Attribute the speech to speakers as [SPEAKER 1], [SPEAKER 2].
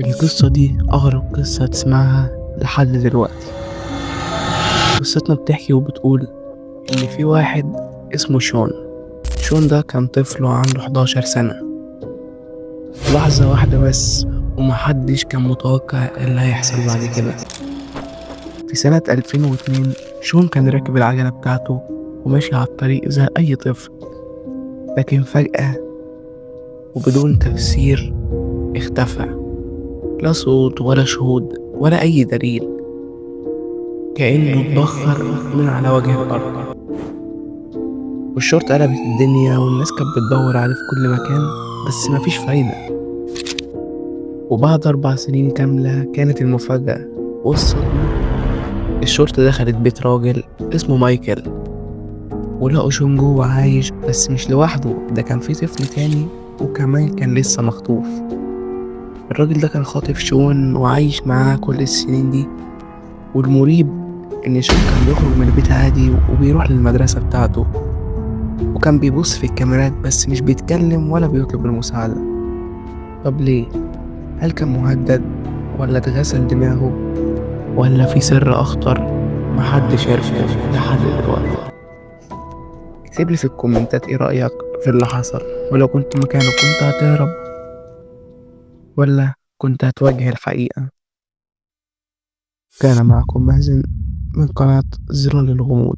[SPEAKER 1] القصة دي أغرب قصة تسمعها لحد دلوقتي. قصتنا بتحكي وبتقول إن في واحد اسمه شون. شون ده كان طفل وعنده 11 سنة. في لحظة واحدة بس ومحدش كان متوقع اللي هيحصل بعد كده. في سنة 2002 شون كان راكب العجلة بتاعته وماشي على الطريق زي أي طفل، لكن فجأة وبدون تفسير اختفى. لا صوت ولا شهود ولا أي دليل، كأنه اتبخر من على وجه الأرض. والشرطة قلبت الدنيا والناس كانت بتدور عليه في كل مكان، بس مفيش فايدة. وبعد 4 سنين كاملة كانت المفاجأة والصدمة. الشرطة دخلت بيت راجل اسمه مايكل ولقوا شون جوه عايش، بس مش لوحده، ده كان في طفل تاني وكمان كان لسه مخطوف. الراجل ده كان خاطف شون وعايش معاه كل السنين دي. والمريب إن شون كان بيخرج من البيت عادي وبيروح للمدرسة بتاعته، وكان بيبص في الكاميرات بس مش بيتكلم ولا بيطلب المساعدة. طب ليه؟ هل كان مهدد ولا اتغسل دماغه ولا في سر أخطر محدش عرفه لحد دلوقتي؟ اكتبلي في الكومنتات ايه رأيك في اللي حصل، ولو كنت مكانه كنت هتهرب ولا كنت هتواجه الحقيقة؟ كان معكم مازن من قناة زر للغموض.